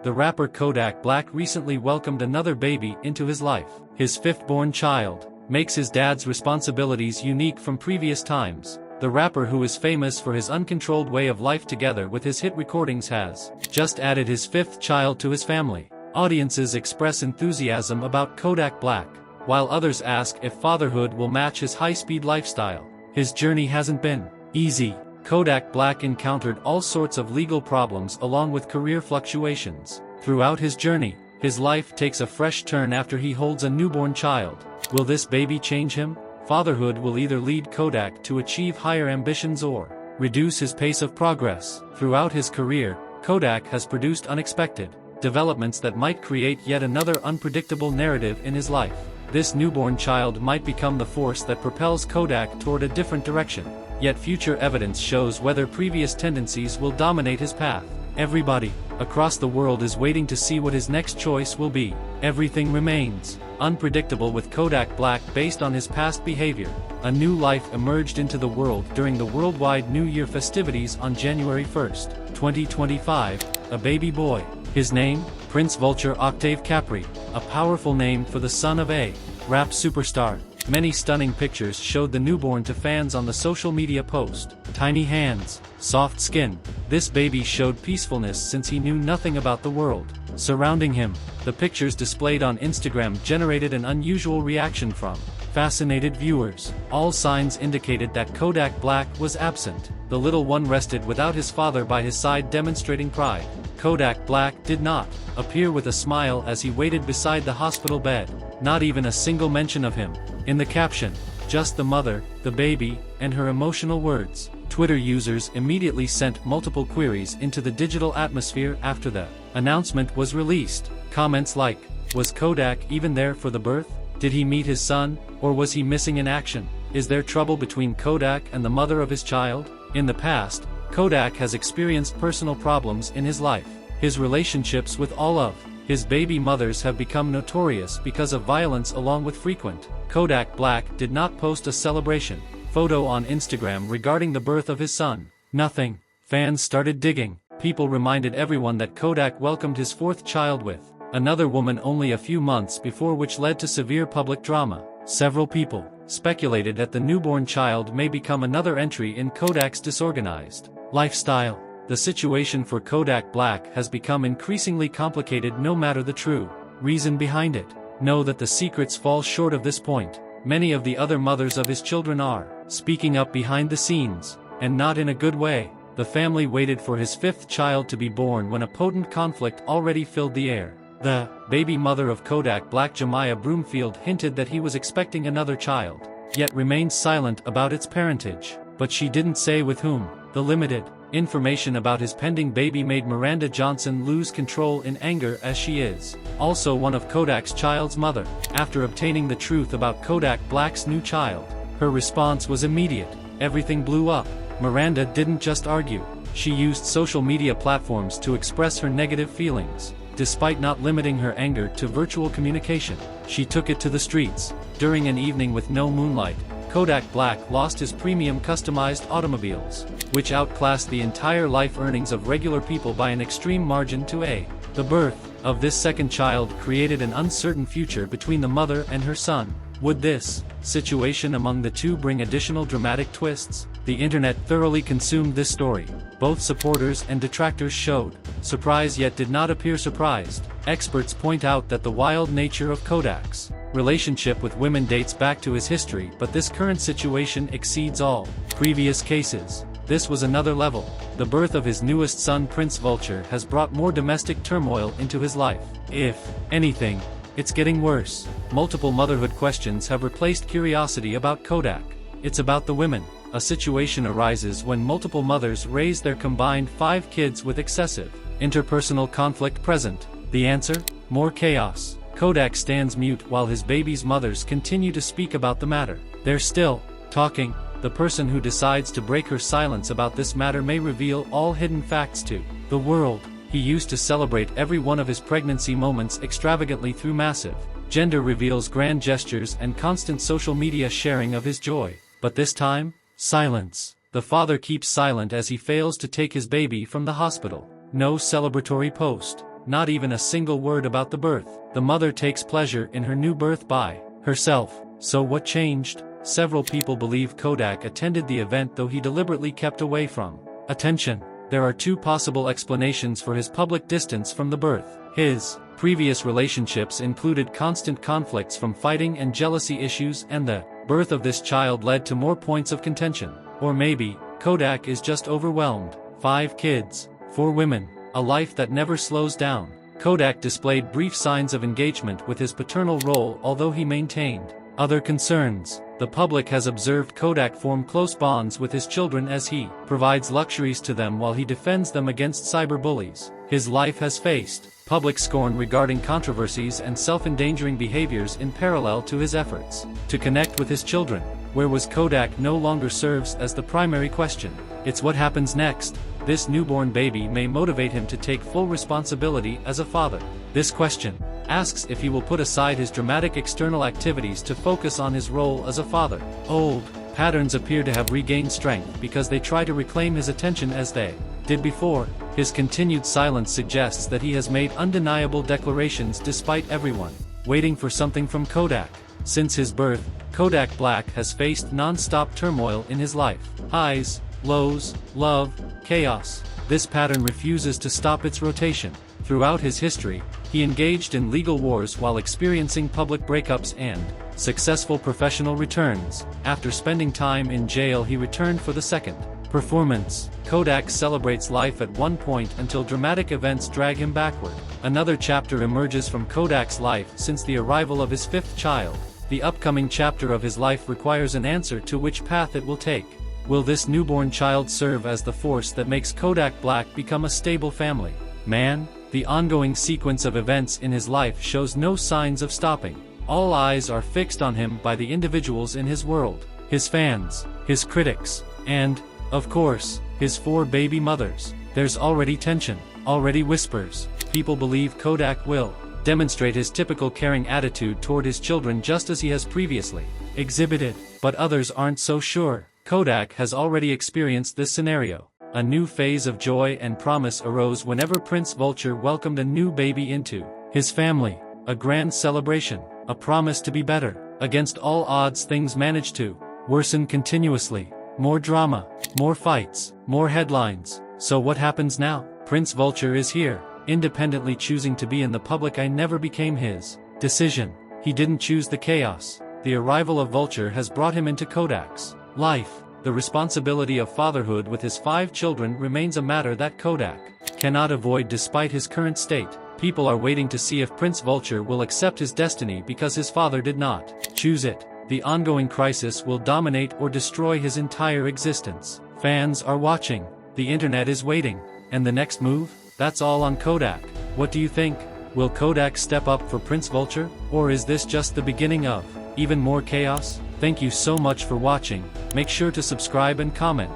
the rapper Kodak Black recently welcomed another baby into his life. His fifth-born child makes his dad's responsibilities unique from previous times. The rapper, who is famous for his uncontrolled way of life together with his hit recordings, has just added his fifth child to his family. Audiences express enthusiasm about Kodak Black, while others ask if fatherhood will match his high-speed lifestyle. His journey hasn't been easy. Kodak Black encountered all sorts of legal problems along with career fluctuations. Throughout his journey, his life takes a fresh turn after he holds a newborn child. Will this baby change him? Fatherhood will either lead Kodak to achieve higher ambitions or reduce his pace of progress. Throughout his career, Kodak has produced unexpected developments that might create yet another unpredictable narrative in his life. This newborn child might become the force that propels Kodak toward a different direction. Yet future evidence shows whether previous tendencies will dominate his path. Everybody across the world is waiting to see what his next choice will be. Everything remains unpredictable with Kodak Black based on his past behavior. A new life emerged into the world during the worldwide New Year festivities on January 1st, 2025, a baby boy. His name, Prince Vulture Octave Capri, a powerful name for the son of a rap superstar. Many stunning pictures showed the newborn to fans on the social media post. Tiny hands, soft skin. This baby showed peacefulness since he knew nothing about the world surrounding him. The pictures displayed on Instagram generated an unusual reaction from fascinated viewers. All signs indicated that Kodak Black was absent. The little one rested without his father by his side, demonstrating pride. Kodak Black did not appear with a smile as he waited beside the hospital bed. Not even a single mention of him in the caption, just the mother, the baby, and her emotional words. Twitter users immediately sent multiple queries into the digital atmosphere after the announcement was released. Comments like, was Kodak even there for the birth? Did he meet his son, or was he missing in action? Is there trouble between Kodak and the mother of his child? In the past, Kodak has experienced personal problems in his life. His relationships with all of his baby mothers have become notorious because of violence, along with frequent. Kodak Black did not post a celebration photo on Instagram regarding the birth of his son. Nothing. Fans started digging. People reminded everyone that Kodak welcomed his fourth child with another woman only a few months before, which led to severe public drama. Several people speculated that the newborn child may become another entry in Kodak's disorganized lifestyle. The situation for Kodak Black has become increasingly complicated. No matter the true reason behind it, know that the secrets fall short of this point. Many of the other mothers of his children are speaking up behind the scenes, and not in a good way. The family waited for his fifth child to be born when a potent conflict already filled the air. The baby mother of Kodak Black, Jemiah Broomfield, hinted that he was expecting another child, yet remained silent about its parentage. But she didn't say with whom. The limited information about his pending baby made Miranda Johnson lose control in anger, as she is also one of Kodak's child's mother. After obtaining the truth about Kodak Black's new child, her response was immediate. Everything blew up. Miranda didn't just argue. She used social media platforms to express her negative feelings. Despite not limiting her anger to virtual communication, she took it to the streets. During an evening with no moonlight, Kodak Black lost his premium customized automobiles, which outclassed the entire life earnings of regular people by an extreme margin to a. The birth of this second child created an uncertain future between the mother and her son. Would this situation among the two bring additional dramatic twists? The internet thoroughly consumed this story. Both supporters and detractors showed surprise, yet did not appear surprised. Experts point out that the wild nature of Kodak's relationship with women dates back to his history, but this current situation exceeds all previous cases. This was another level. The birth of his newest son, Prince Vulture, has brought more domestic turmoil into his life. If anything, it's getting worse. Multiple motherhood questions have replaced curiosity about Kodak. It's about the women. A situation arises when multiple mothers raise their combined 5 kids with excessive interpersonal conflict present. The answer? More chaos. Kodak stands mute while his baby's mothers continue to speak about the matter. They're still talking. The person who decides to break her silence about this matter may reveal all hidden facts to the world. He used to celebrate every one of his pregnancy moments extravagantly through massive gender reveals, grand gestures, and constant social media sharing of his joy. But this time, silence. The father keeps silent as he fails to take his baby from the hospital. No celebratory post. not even a single word about the birth. The mother takes pleasure in her new birth by herself. So what changed? Several people believe Kodak attended the event though he deliberately kept away from attention. There are two possible explanations for his public distance from the birth. His previous relationships included constant conflicts from fighting and jealousy issues, and the birth of this child led to more points of contention. Or maybe, Kodak is just overwhelmed. 5 kids, 4 women, a life that never slows down. Kodak displayed brief signs of engagement with his paternal role, although he maintained other concerns. The public has observed Kodak form close bonds with his children as he provides luxuries to them while he defends them against cyberbullies. His life has faced public scorn regarding controversies and self-endangering behaviors in parallel to his efforts to connect with his children. Where was Kodak no longer serves as the primary question. It's what happens next. This newborn baby may motivate him to take full responsibility as a father. This question asks if he will put aside his dramatic external activities to focus on his role as a father. Old patterns appear to have regained strength because they try to reclaim his attention as they did before. His continued silence suggests that he has made undeniable declarations despite everyone waiting for something from Kodak. Since his birth, Kodak Black has faced non-stop turmoil in his life. Highs, lows, love, chaos. This pattern refuses to stop its rotation. Throughout his history, he engaged in legal wars while experiencing public breakups and successful professional returns. After spending time in jail, he returned for the second performance. Kodak celebrates life at one point until dramatic events drag him backward. Another chapter emerges from Kodak's life since the arrival of his 5th child. The upcoming chapter of his life requires an answer to which path it will take. Will this newborn child serve as the force that makes Kodak Black become a stable family man? The ongoing sequence of events in his life shows no signs of stopping. All eyes are fixed on him by the individuals in his world, his fans, his critics, and, of course, his 4 baby mothers. There's already tension, already whispers. People believe Kodak will demonstrate his typical caring attitude toward his children just as he has previously exhibited, but others aren't so sure. Kodak has already experienced this scenario. A new phase of joy and promise arose whenever Prince Vulture welcomed a new baby into his family. A grand celebration, a promise to be better. Against all odds, things managed to worsen continuously. More drama, more fights, more headlines. So what happens now? Prince Vulture is here, independently choosing to be in the public eye never became his decision. He didn't choose the chaos. The arrival of Vulture has brought him into Kodak's life. The responsibility of fatherhood with his 5 children remains a matter that Kodak cannot avoid despite his current state. People are waiting to see if Prince Vulture will accept his destiny because his father did not choose it. The ongoing crisis will dominate or destroy his entire existence. Fans are watching. The internet is waiting. And the next move? That's all on Kodak. What do you think? Will Kodak step up for Prince Vulture? Or is this just the beginning of even more chaos? Thank you so much for watching. Make sure to subscribe and comment.